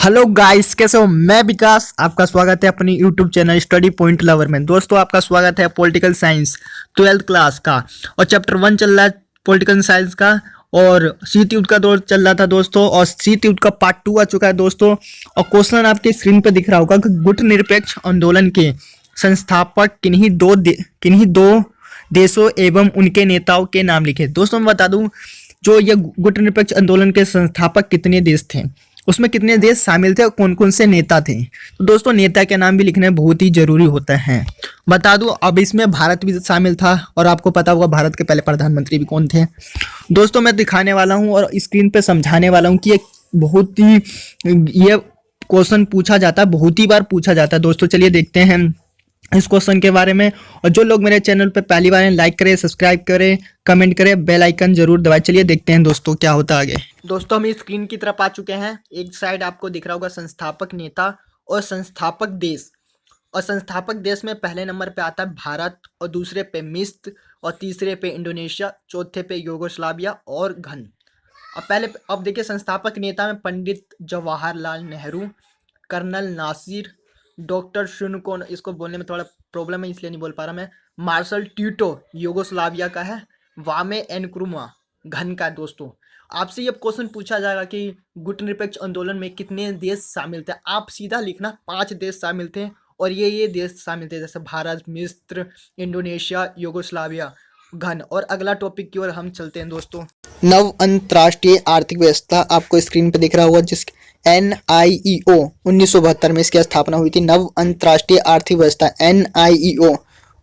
Hello guys, कैसे हो? मैं विकास, आपका स्वागत है अपनी YouTube channel study point lover में। दोस्तों, आपका स्वागत है पॉलिटिकल साइंस 12th क्लास का, और चैप्टर 1 चल रहा है पॉलिटिकल साइंस का, और सी ट्यूट का दौर चल रहा था दोस्तों, और सी ट्यूट का पार्ट 2 आ चुका है दोस्तों। और क्वेश्चन आपके स्क्रीन पर दिख रहा होगा कि गुटनिरपेक्ष आंदोलन के संस्थापक किन्हीं दो देशों एवं उनके नेताओं के नाम लिखे। दोस्तों, मैं बता दूं, जो ये गुटनिरपेक्ष आंदोलन के संस्थापक कितने देश थे, उसमें कितने देश शामिल थे और कौन कौन से नेता थे। तो दोस्तों, नेता के नाम भी लिखना बहुत ही जरूरी होता है। बता दूं, अब इसमें भारत भी शामिल था, और आपको पता होगा भारत के पहले प्रधानमंत्री भी कौन थे। दोस्तों, मैं दिखाने वाला हूं और स्क्रीन पे समझाने वाला हूं कि ये क्वेश्चन पूछा जाता है, बहुत ही बार पूछा जाता है। दोस्तों, चलिए देखते हैं इस क्वेश्चन के बारे में। और जो लोग मेरे चैनल पे पहली बार हैं, लाइक करें, सब्सक्राइब करें, कमेंट करें, बेल आइकन जरूर दबाएं। चलिए देखते हैं दोस्तों क्या होता है आगे। दोस्तों, हम स्क्रीन की तरफ आ चुके हैं। एक साइड आपको दिख रहा होगा संस्थापक नेता और संस्थापक देश। और संस्थापक देश में पहले नंबर पे आता है भारत, और दूसरे पे मिस्र, और तीसरे पे इंडोनेशिया, चौथे पे यूगोस्लाविया और घन। अब देखिए, संस्थापक नेता में पंडित जवाहरलाल नेहरू, कर्नल नासिर, डॉक्टर शुनको, इसको बोलने में थोड़ा प्रॉब्लम है इसलिए नहीं बोल पा रहा मैं, मार्शल टीटो यूगोस्लाविया का है, वामे एनक्रुमा घन का। दोस्तों, आपसे ये क्वेश्चन पूछा जाएगा कि गुटनिरपेक्ष आंदोलन में कितने देश शामिल थे। आप सीधा लिखना 5 देश शामिल थे, और ये देश शामिल थे, जैसे भारत, मिस्र, इंडोनेशिया, यूगोस्लाविया, घन। और अगला टॉपिक की ओर हम चलते हैं दोस्तों। नव अंतर्राष्ट्रीय आर्थिक व्यवस्था आपको स्क्रीन पर दिख रहा होगा, जिस NIEO 1972 में इसकी स्थापना हुई थी। नव अंतर्राष्ट्रीय आर्थिक व्यवस्था NIEO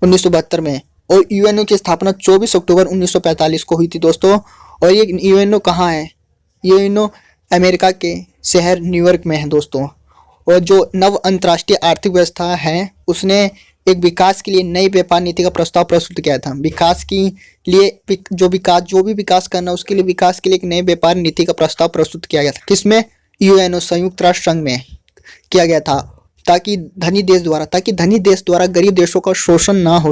1972 में। और UNO की स्थापना 24 अक्टूबर 1945 को हुई थी दोस्तों। और ये UNO कहाँ है? UNO अमेरिका के शहर न्यूयॉर्क में है दोस्तों। और जो नव अंतर्राष्ट्रीय आर्थिक व्यवस्था है, उसने एक विकास के लिए नई व्यापार नीति का प्रस्ताव प्रस्तुत किया था। विकास के लिए जो भी विकास करना, उसके लिए विकास के लिए एक नई व्यापार नीति का प्रस्ताव प्रस्तुत किया गया था। किसमें? UNO संयुक्त राष्ट्र संघ में किया गया था, ताकि धनी देश द्वारा गरीब देशों का शोषण ना हो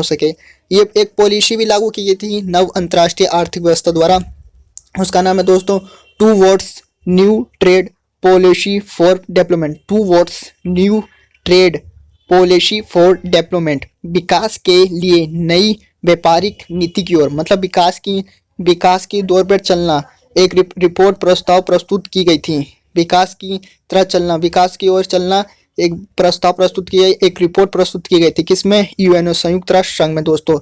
सके। ये एक पॉलिसी भी लागू की गई थी नव अंतर्राष्ट्रीय आर्थिक व्यवस्था द्वारा। उसका नाम है दोस्तों 2 words new trade policy for development. 2 words new trade policy for development. विकास के लिए नई व्यापारिक नीति की ओर, मतलब विकास की दौर पर चलना। एक रिपोर्ट प्रस्ताव प्रस्तुत की गई थी। विकास की ओर चलना, एक प्रस्ताव प्रस्तुत किया, एक रिपोर्ट प्रस्तुत की गई थी। किसमें? UNO संयुक्त राष्ट्र संघ में दोस्तों।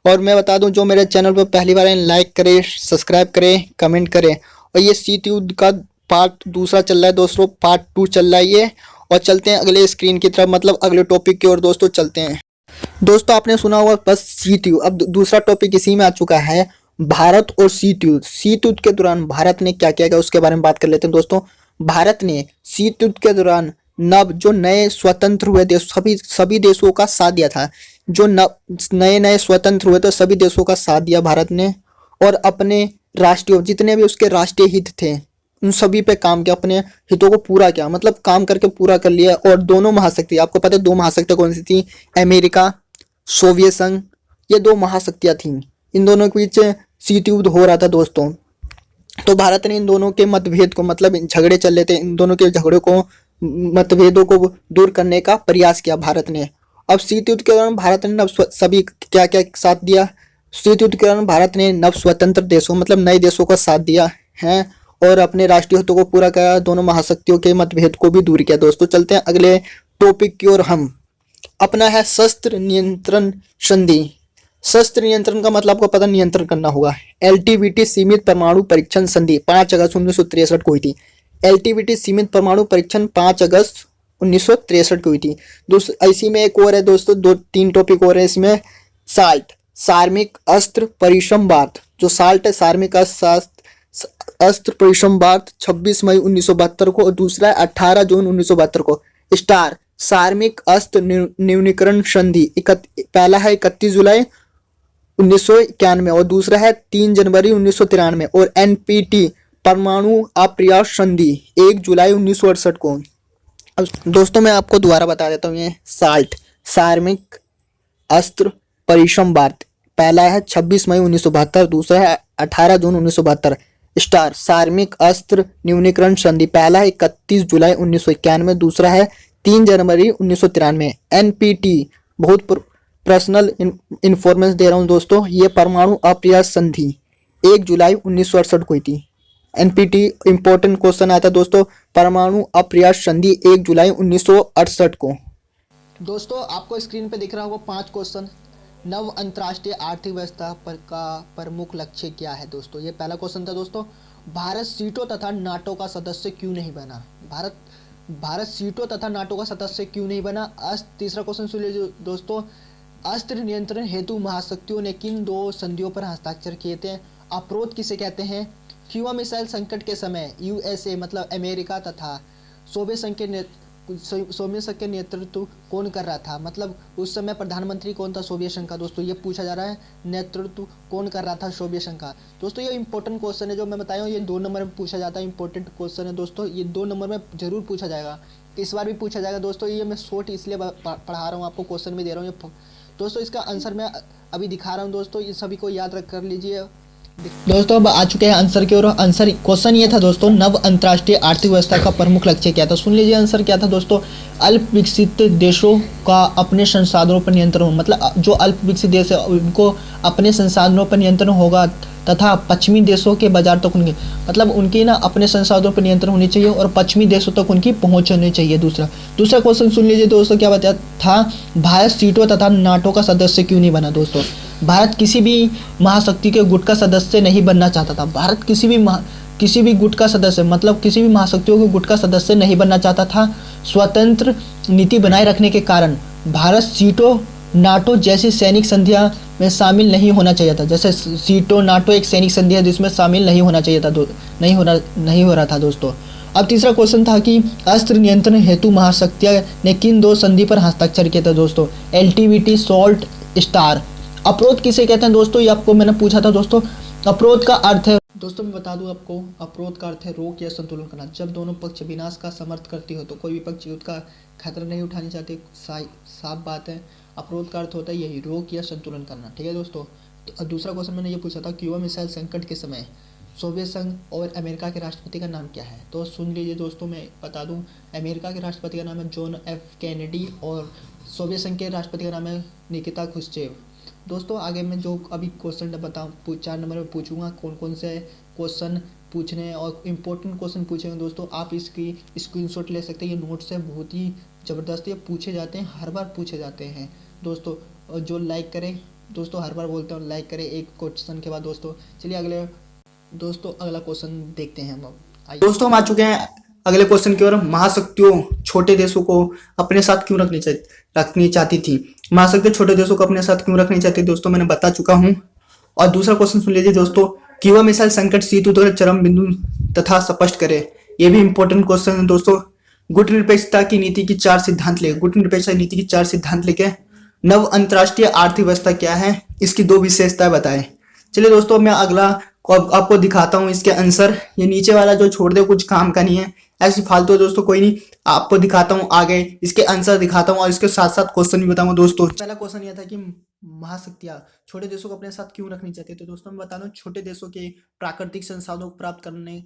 और मैं बता दूं, जो मेरे चैनल पर पहली बार है, लाइक करें, सब्सक्राइब करें, कमेंट करें। और ये CTU का पार्ट 2 चल रहा है दोस्तों, पार्ट 2 चल रहा है ये। और चलते हैं अगले स्क्रीन की तरफ, मतलब अगले टॉपिक की ओर दोस्तों चलते हैं। दोस्तों, आपने सुना होगा बस CTU। अब दूसरा टॉपिक इसी में आ चुका है, भारत और सी ट्यूट के दौरान भारत ने क्या किया गया, उसके बारे में बात कर लेते हैं दोस्तों। भारत ने सी ट्यूट के दौरान जो नए स्वतंत्र हुए देश, सभी देशों का साथ दिया था। जो नए स्वतंत्र हुए तो सभी देशों का साथ दिया भारत ने, और अपने जितने भी उसके राष्ट्रीय हित थे, उन सभी पे काम किया, अपने हितों को पूरा किया, मतलब काम करके पूरा कर लिया। और दोनों महाशक्ति, आपको पता है 2 महाशक्तियां कौन सी थी? अमेरिका, सोवियत संघ, ये 2 महाशक्तियां थी। इन दोनों के बीच शीत युद्ध हो रहा था दोस्तों। तो भारत ने इन दोनों के मतभेद को, मतलब झगड़े चल रहे थे, इन दोनों के मतभेदों को दूर करने का प्रयास किया भारत ने। अब शीत युद्ध के दौरान भारत ने सभी क्या क्या साथ दिया? शीत युद्ध के दौरान भारत ने नव स्वतंत्र देशों, मतलब नए देशों का साथ दिया है, और अपने राष्ट्रीय हितों को पूरा किया, दोनों महाशक्तियों के मतभेद को भी दूर किया दोस्तों। चलते हैं अगले टॉपिक की ओर। हम अपना है शस्त्र नियंत्रण संधि। शस्त्र नियंत्रण का मतलब आपको पता, नियंत्रण करना होगा। LTBT सीमित परमाणु परीक्षण संधि 5 अगस्त 1963 को हुई थी। LTBT सीमित परमाणु परीक्षण 5 अगस्त 1963 को हुई थी। इसी में एक और है दोस्तों, 2-3 टॉपिक और है इसमें। सार्मिक अस्त्र परिसंवाद, जो साल्ट है, सार्मिक अस्त्र परिसंवाद 26 मई 1972 को, और दूसरा है 18 जून 1972 को। स्टार सार्मिक अस्त्र न्यूनीकरण संधि, पहला है 31 जुलाई 1991 और दूसरा है 3 जनवरी 1993। और NPT परमाणु अप्रयास संधि 1 जुलाई 1968 को। अब दोस्तों, मैं आपको दोबारा बता देता हूँ, ये सार्मिक अस्त्र परिसंवाद पहला है 26 मई 1972, दूसरा है 18 जून 1972। स्टार सार्वमिक अस्त्र न्यूनीकरण संधि, पहला है 31 जुलाई 1991, दूसरा है 3 जनवरी 1993। एनपीटी बहुत पर्सनल इंफॉर्मेशन दे रहा हूँ दोस्तों, ये परमाणु अप्रयास संधि 1 जुलाई 1968 को हुई थी। एनपीटी इंपॉर्टेंट क्वेश्चन आया था दोस्तों, परमाणु अप्रयास संधि 1 जुलाई 1968 को। दोस्तों आपको स्क्रीन पे दिख रहा होगा 5 क्वेश्चन। नव अंतर्राष्ट्रीय आर्थिक व्यवस्था पर का प्रमुख लक्ष्य क्या है दोस्तों, ये पहला क्वेश्चन था दोस्तों। भारत सीटों तथा नाटो का सदस्य क्यों नहीं बना, भारत सीटों तथा नाटो का सदस्य क्यों नहीं बना। तीसरा क्वेश्चन सुन लीजिए दोस्तों, अस्त्र नियंत्रण हेतु महाशक्तियों ने किन 2 संधियों पर हस्ताक्षर किए थे। अप्रोच किसे कहते हैं। क्यूबा मिसाइल संकट के समय यूएसए मतलब अमेरिका तथा सोवियत संघ के नेतृत्व कौन कर रहा था, मतलब उस समय प्रधानमंत्री कौन था सोवियत संघ का दोस्तों, ये पूछा जा रहा है। नेतृत्व कौन कर रहा था सोवियत संघ का। दोस्तों ये इंपॉर्टेंट क्वेश्चन है जो मैं बताया हूँ, ये 2 नंबर में पूछा जाता है। इंपॉर्टेंट क्वेश्चन है दोस्तों, ये 2 नंबर में जरूर पूछा जाएगा, इस बार भी पूछा जाएगा दोस्तों। ये मैं शॉर्ट इसलिए पढ़ा रहा हूँ आपको, क्वेश्चन भी दे रहा हूँ दोस्तों। इसका आंसर मैं अभी दिखा रहा हूँ दोस्तों, ये सभी को याद रख कर लीजिए दोस्तों। अब आ चुके हैं आंसर की ओर। आंसर क्वेश्चन ये था दोस्तों, नव अंतर्राष्ट्रीय आर्थिक व्यवस्था का प्रमुख लक्ष्य क्या था। सुन लीजिए आंसर क्या था दोस्तों, अल्प विकसित देशों का अपने संसाधनों पर नियंत्रण, मतलब जो अल्प विकसित देश है उनको अपने संसाधनों पर नियंत्रण होगा तथा पश्चिमी देशों के बाजार तक उनके, मतलब उनकी ना अपने संसाधनों पर नियंत्रण होनी चाहिए और पश्चिमी देशों तक उनकी पहुंच होनी चाहिए। दूसरा क्वेश्चन सुन लीजिए दोस्तों, क्या बताया था, भारत सीटों तथा नाटो का सदस्य क्यों नहीं बना दोस्तों। भारत किसी भी महाशक्ति के गुट का सदस्य नहीं बनना चाहता था। भारत किसी भी गुट का सदस्य, मतलब किसी भी महाशक्तियों के गुट का सदस्य नहीं बनना चाहता था। स्वतंत्र नीति बनाए रखने के कारण भारत सीटों नाटो जैसी सैनिक संधियां में शामिल नहीं होना चाहिए था। जैसे सीटों नाटो एक सैनिक संधि है जिसमें शामिल नहीं होना चाहिए था, नहीं हो रहा था दोस्तों। अब तीसरा क्वेश्चन था कि अस्त्र नियंत्रण हेतु महाशक्तियां ने किन 2 संधि पर हस्ताक्षर किया था दोस्तों। एलटीबीटी, सॉल्ट, स्टार। अप्रोच किसे कहते हैं दोस्तों, ये आपको मैंने पूछा था दोस्तों। अप्रोच का अर्थ है दोस्तों, मैं बता दूं आपको, अप्रोच का अर्थ है रोक या संतुलन करना। जब दोनों पक्ष विनाश का समर्थन करती हो तो कोई भी पक्ष युद्ध का खतरा नहीं उठानी चाहते, साफ बात है। अप्रोच का अर्थ होता है यही, रोक या संतुलन करना, ठीक है दोस्तों। तो दूसरा क्वेश्चन मैंने ये पूछा था, क्यूबा मिसाइल संकट के समय सोवियत संघ और अमेरिका के राष्ट्रपति का नाम क्या है। तो सुन लीजिए दोस्तों, मैं बता दूं, अमेरिका के राष्ट्रपति का नाम है जॉन एफ कैनेडी और सोवियत संघ के राष्ट्रपति का नाम है निकिता क्रुश्चेव। दोस्तों आगे मैं जो अभी क्वेश्चन बताऊँ 4 नंबर में पूछूंगा, कौन कौन से क्वेश्चन पूछने हैं और इम्पोर्टेंट क्वेश्चन पूछेंगे दोस्तों। आप इसकी स्क्रीनशॉट ले सकते हैं, ये नोट्स है, बहुत ही ज़बरदस्त ये पूछे जाते हैं, हर बार पूछे जाते हैं दोस्तों। जो लाइक करें दोस्तों, हर बार बोलते हैं लाइक करें एक क्वेश्चन के बाद दोस्तों। चलिए अगला क्वेश्चन देखते हैं हम। दोस्तों हम आ चुके हैं अगले क्वेश्चन की ओर। महाशक्तियों छोटे देशों को अपने साथ क्यों रखनी चाहती थी। महाशक्तियां छोटे देशों को अपने साथ क्यों रखनी चाहती थी दोस्तों, मैंने बता चुका हूं। और दूसरा क्वेश्चन सुन लीजिए दोस्तों, क्यूबा मिसाइल संकट शीत युद्ध का चरम बिंदु तथा स्पष्ट करे। ये भी इंपॉर्टेंट क्वेश्चन है दोस्तों। गुट निरपेक्षता की नीति की 4 सिद्धांत लेके, गुट निरपेक्षता नीति की 4 सिद्धांत लेके नव अंतर्राष्ट्रीय आर्थिक व्यवस्था क्या है, इसकी 2 विशेषताएं बताएं। चलिए दोस्तों मैं अगला आपको दिखाता हूं इसके आंसर। ये नीचे वाला जो छोड़ दे कुछ काम का नहीं है, ऐसी फालतू है दोस्तों, कोई नहीं, आपको दिखाता हूं आगे इसके आंसर दिखाता हूं और इसके साथ साथ क्वेश्चन भी बताऊंगा दोस्तों। पहला क्वेश्चन यह था कि महाशक्तियां छोटे देशों को अपने साथ क्यों रखनी चाहती है। तो दोस्तों मैं बता दूं, छोटे देशों के प्राकृतिक संसाधनों को प्राप्त करने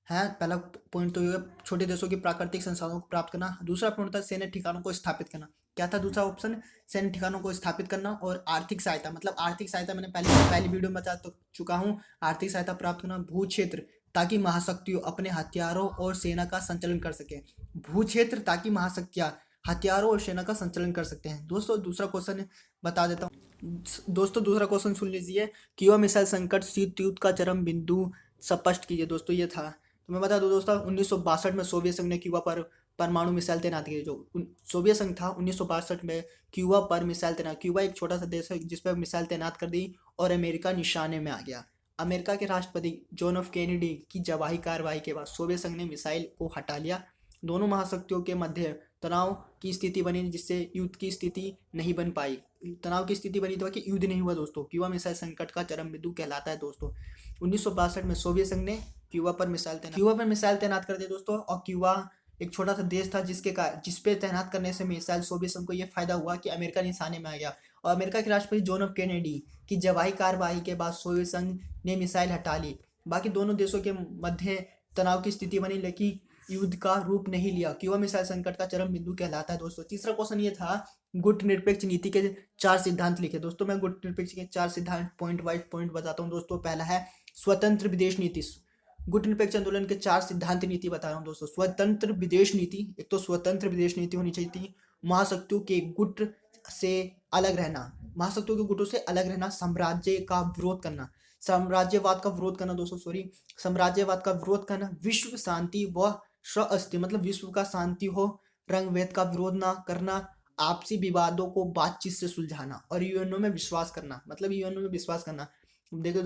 है। पहला पॉइंट तो ये छोटे देशों के प्राकृतिक संसाधनों को प्राप्त करना। दूसरा पॉइंट था सैन्य ठिकानों को स्थापित करना। क्या था दूसरा ऑप्शन, सैन्य ठिकानों को स्थापित करना। और आर्थिक सहायता, मतलब आर्थिक सहायता मैंने पहली वीडियो में बता चुका हूँ, आर्थिक सहायता प्राप्त करना। भू क्षेत्र ताकि महाशक्तियों अपने हथियारों और सेना का संचालन कर सके। भू क्षेत्र ताकि महाशक्तियां हथियारों और सेना का संचालन कर सकते हैं दोस्तों। दूसरा क्वेश्चन बता देता हूँ दोस्तों, दूसरा क्वेश्चन सुन लीजिए, क्यूबा मिसाइल संकट शीत युद्ध का चरम बिंदु स्पष्ट कीजिए दोस्तों। ये था, तो मैं बता दूं दोस्तों 1962 में सोवियत संघ ने क्यूबा पर परमाणु मिसाइल तैनात की। जो सोवियत संघ था 1962 में क्यूबा पर मिसाइल तैनात, क्यूबा एक छोटा सा देश है जिस पर मिसाइल तैनात कर दी और अमेरिका निशाने में आ गया। अमेरिका के राष्ट्रपति जॉन एफ कैनेडी की जवाही कार्रवाई के बाद सोवियत संघ ने मिसाइल को हटा लिया। दोनों महाशक्तियों के मध्य तनाव की स्थिति बनी जिससे युद्ध की स्थिति नहीं बन पाई। तनाव की स्थिति बनी तो कि युद्ध नहीं हुआ दोस्तों। क्यूबा मिसाइल संकट का चरम बिंदु कहलाता है दोस्तों। 1962 में सोवियत संघ ने क्यूबा पर मिसाइल तैनात कर दिया दोस्तों। और क्यूबा एक छोटा सा देश था जिसपे तैनात करने से मिसाइल सोवियत संघ को यह फायदा हुआ कि अमेरिका निशाने में आ गया। और अमेरिका के राष्ट्रपति जॉन एफ कैनेडी की जवाही कार्रवाई के बाद सोवियत संघ ने मिसाइल हटा ली। बाकी दोनों देशों के मध्य तनाव की स्थिति बनी, लेकिन युद्ध का रूप नहीं लिया। क्यूबा मिसाइल संकट का चरम बिंदु कहलाता है दोस्तों। तीसरा क्वेश्चन ये था, गुट निरपेक्ष नीति के 4 सिद्धांत लिखे। दोस्तों मैं गुट निरपेक्ष के 4 सिद्धांत पॉइंट वाइज पॉइंट बताता हूँ दोस्तों। पहला है स्वतंत्र विदेश नीति। गुट निरपेक्ष आंदोलन के 4 सिद्धांत नीति बता रहा हूँ दोस्तों। स्वतंत्र विदेश नीति, एक तो स्वतंत्र विदेश नीति होनी चाहिए थी। महाशक्तियों के गुट से अलग रहना, महाशक्तियों के गुटों से अलग रहना। साम्राज्य का विरोध करना, साम्राज्यवाद का विरोध करना दोस्तों, साम्राज्यवाद का विरोध करना। विश्व शांति व स्वअस्ति, मतलब विश्व का शांति हो, रंग भेद का विरोध ना करना। आपसी विवादों को बातचीत से सुलझाना और यूएनओ में विश्वास करना, मतलब यूएनओ में विश्वास करना। देखो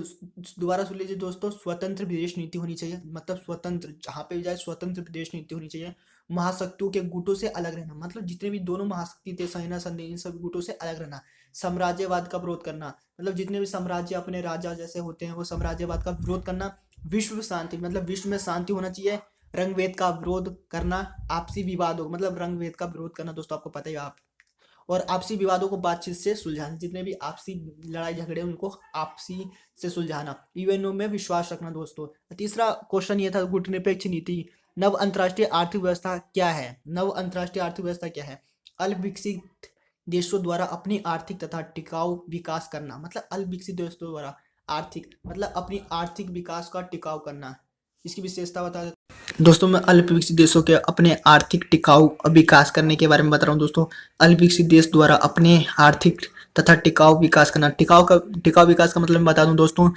दोबारा सुन लीजिए दोस्तों, स्वतंत्र विदेश नीति होनी चाहिए, मतलब स्वतंत्र जहाँ पे भी जाए स्वतंत्र विदेश नीति होनी चाहिए। महाशक्तियों के गुटों से अलग रहना, मतलब जितने भी दोनों महाशक्ति थे सेना संधि, इन सब गुटों से अलग रहना। साम्राज्यवाद का विरोध करना, मतलब जितने भी साम्राज्य अपने राजा जैसे होते हैं वो साम्राज्यवाद का विरोध करना। विश्व शांति, मतलब विश्व में शांति होना चाहिए। रंग भेद का विरोध करना, आपसी विवादों, मतलब रंग भेद का विरोध करना दोस्तों, आपको पता ही आप, और आपसी विवादों को बातचीत से सुलझाना, जितने भी आपसी लड़ाई झगड़े उनको आपसी से सुलझाना। यूएनओ में विश्वास रखना दोस्तों। तीसरा क्वेश्चन ये था, गुटनिरपेक्ष नीति। नव अंतर्राष्ट्रीय आर्थिक व्यवस्था क्या है? नव अंतर्राष्ट्रीय आर्थिक व्यवस्था क्या है? अल्प विकसित देशों द्वारा अपनी आर्थिक तथा टिकाऊ विकास करना, मतलब अल्प विकसित देशों द्वारा आर्थिक, मतलब अपनी आर्थिक विकास का टिकाऊ करना। इसकी विशेषता बता दें दोस्तों। मैं अल्प विकसित देशों के अपने आर्थिक टिकाऊ विकास करने के बारे में बता रहा हूँ दोस्तों। अल्प विकसित देश द्वारा अपने आर्थिक तथा टिकाऊ विकास करना। टिकाऊ विकास का मतलब मैं बता दूं दोस्तों,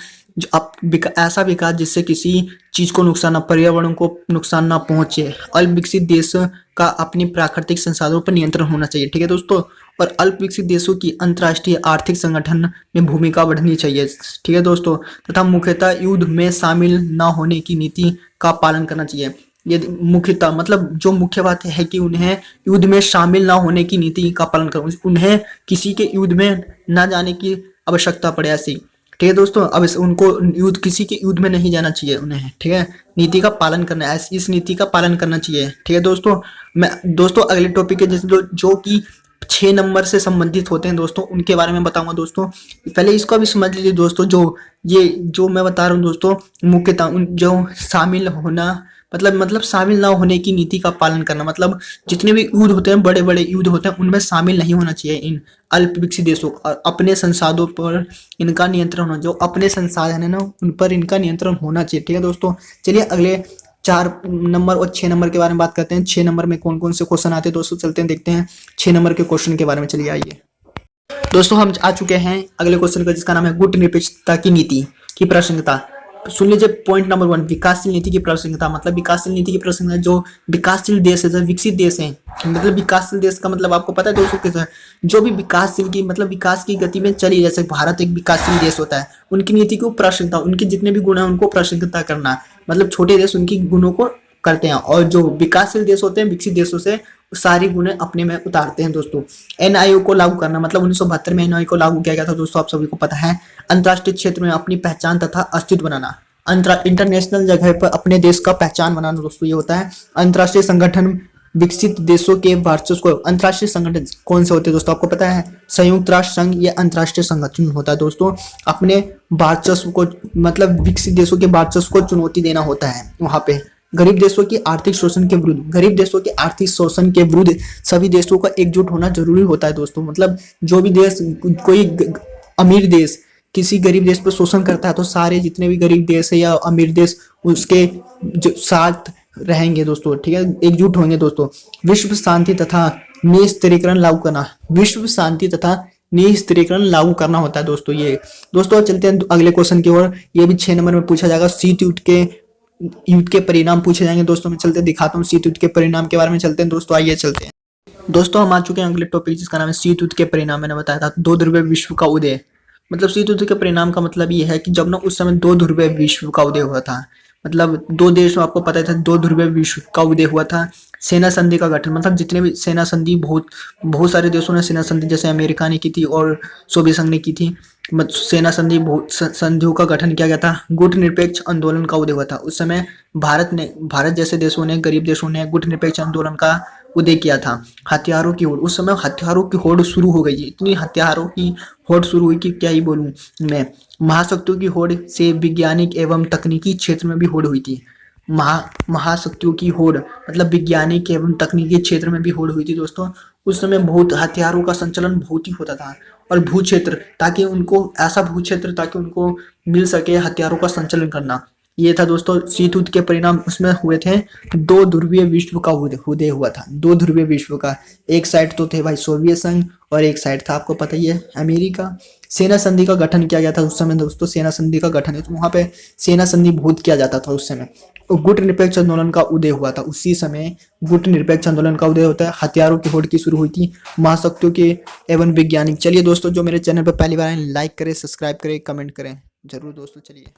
ऐसा विकास जिससे किसी चीज को नुकसान ना, पर्यावरण को नुकसान ना पहुंचे। अल्प विकसित देश का अपनी प्राकृतिक संसाधनों पर नियंत्रण होना चाहिए, ठीक है दोस्तों। और अल्प विकसित देशों की अंतर्राष्ट्रीय आर्थिक संगठन में भूमिका बढ़नी चाहिए, ठीक है दोस्तों। तथा मुख्यतः युद्ध में शामिल न होने की नीति का पालन करना चाहिए। ये मुख्यतः मतलब जो मुख्य बात है कि उन्हें युद्ध में शामिल ना होने की नीति का पालन करना, उन्हें किसी के युद्ध में ना जाने की आवश्यकता पड़े ऐसी, ठीक है दोस्तों। अब उनको युद्ध, किसी के युद्ध में नहीं जाना चाहिए उन्हें, ठीक है। नीति का पालन करना है, इस नीति का पालन करना चाहिए, ठीक है दोस्तों। मैं दोस्तों अगले टॉपिक के जैसे जो कि 6 नंबर से संबंधित होते हैं दोस्तों, उनके बारे में बताऊंगा दोस्तों। पहले इसका भी समझ लीजिए दोस्तों, जो मैं बता रहा हूँ दोस्तों, मुख्यतः जो शामिल होना, मतलब शामिल ना होने की नीति का पालन करना, मतलब जितने भी युद्ध होते हैं, बड़े बड़े युद्ध होते हैं, उनमें शामिल नहीं होना चाहिए इन अल्प विकसित देशों। और अपने संसाधनों पर इनका नियंत्रण होना, जो अपने संसाधन है ना उन पर इनका नियंत्रण होना चाहिए, ठीक है दोस्तों। चलिए अगले 4 नंबर और 6 नंबर के बारे में बात करते हैं। 6 नंबर में कौन कौन से क्वेश्चन आते हैं दोस्तों, चलते हैं देखते हैं 6 नंबर के क्वेश्चन के बारे में। चलिए आइए दोस्तों, हम आ चुके हैं अगले क्वेश्चन का, जिसका नाम है गुट निरपेक्षता की नीति की प्रासंगिकता। सुन लीजिए पॉइंट नंबर 1, विकासशील नीति की प्रासंगिकता। मतलब विकासशील नीति की प्रासंगिकता, जो विकासशील देश है, जो विकसित देश है, मतलब विकासशील देश का मतलब आपको पता है दोस्तों कैसे है, जो भी विकासशील की मतलब विकास की गति में चली, जैसे भारत एक विकासशील देश होता है, उनकी नीति को प्रासंगिकता, उनके जितने भी गुण है उनको प्रासंगिकता करना, मतलब छोटे देश उनकी गुणों को करते हैं, और जो विकासशील देश होते हैं विकसित देशों से सारी गुण अपने में उतारते हैं दोस्तों। एनआईओ को लागू करना, मतलब 1972 में एनआईओ को लागू किया गया था दोस्तों, आप सभी को पता है। अंतर्राष्ट्रीय क्षेत्र में अपनी पहचान तथा अस्तित्व बनाना, इंटरनेशनल जगह पर अपने देश का पहचान बनाना दोस्तों, ये होता है। अंतर्राष्ट्रीय संगठन विकसित देशों के वर्चस्व को, अंतर्राष्ट्रीय संगठन कौन से होते हैं दोस्तों, आपको पता है। संयुक्त राष्ट्र संघ, ये अंतर्राष्ट्रीय संगठन होता है दोस्तों। अपने वर्चस्व को, मतलब विकसित देशों के वर्चस्व को चुनौती देना होता है वहां पे। गरीब देशों की आर्थिक शोषण के विरुद्ध, गरीब देशों के आर्थिक शोषण के विरुद्ध सभी देशों का एकजुट होना जरूरी होता है दोस्तों। मतलब जो भी देश, कोई अमीर देश किसी गरीब देश पर शोषण करता है, तो सारे जितने भी गरीब देश है या अमीर देश उसके जो साथ रहेंगे दोस्तों, ठीक है, एकजुट होंगे दोस्तों। विश्व शांति तथा निस्त्रीकरण लागू करना, विश्व शांति तथा निस्त्रीकरण लागू करना होता है दोस्तों ये। दोस्तों चलते हैं अगले क्वेश्चन की ओर, ये भी 6 नंबर में पूछा जाएगा। शीत युद्ध के परिणाम पूछे जाएंगे दोस्तों। मैं चलते दिखाता हूँ शीत युद्ध के परिणाम के बारे में, चलते हैं दोस्तों, आइए चलते हैं दोस्तों। हम आ चुके हैं अगले टॉपिक, जिसका नाम है शीत युद्ध के परिणाम। मैंने बताया था 2 ध्रुवीय विश्व का उदय, मतलब शीत युद्ध के परिणाम का मतलब ये है कि जब ना उस समय 2 ध्रुवीय विश्व का उदय हुआ था, मतलब 2 देश, आपको पता था 2 ध्रुवीय विश्व का उदय हुआ था। सेना संधि का गठन, मतलब जितने भी सेना संधि, बहुत सारे देशों ने सेना संधि, जैसे अमेरिका ने की थी और सोवियत संघ ने की थी, सेना संधि, बहुत संधियों का गठन किया गया था। गुट निरपेक्ष आंदोलन का उदय हुआ था उस समय। भारत जैसे देशों ने, गरीब देशों ने गुट निरपेक्ष आंदोलन का उदय किया था। हथियारों की होड़, उस समय हथियारों की होड़ शुरू हो गई, इतनी हथियारों की होड़ शुरू हुई कि क्या ही बोलूं मैं। महाशक्तियों की होड़ से वैज्ञानिक एवं तकनीकी क्षेत्र में भी होड़ हुई थी। महाशक्तियों की होड़ मतलब वैज्ञानिक एवं तकनीकी क्षेत्र में भी होड़ हुई थी दोस्तों। उस समय बहुत हथियारों का संचलन बहुत ही होता था, और भू क्षेत्र ताकि उनको ऐसा भू क्षेत्र ताकि उनको मिल सके हथियारों का संचलन करना। ये था दोस्तों शीत युद्ध के परिणाम उसमें हुए थे। दो ध्रुवीय विश्व का उदय हुआ था, दो ध्रुवीय विश्व का। एक साइड तो थे भाई सोवियत संघ, और एक साइड था आपको पता ही है अमेरिका। सेना संधि का गठन किया गया था उस समय दोस्तों, सेना संधि का गठन है तो वहां पे सेना संधि बहुत किया जाता था उस समय। और गुट निरपेक्ष आंदोलन का उदय हुआ था उसी समय। गुट निरपेक्ष आंदोलन का उदय होता है, हथियारों की होड़ की शुरू हुई थी, महाशक्तियों के एवं वैज्ञानिक। चलिए दोस्तों, जो मेरे चैनल पर पहली बार आए लाइक करें, सब्सक्राइब करें, कमेंट करें जरूर दोस्तों। चलिए।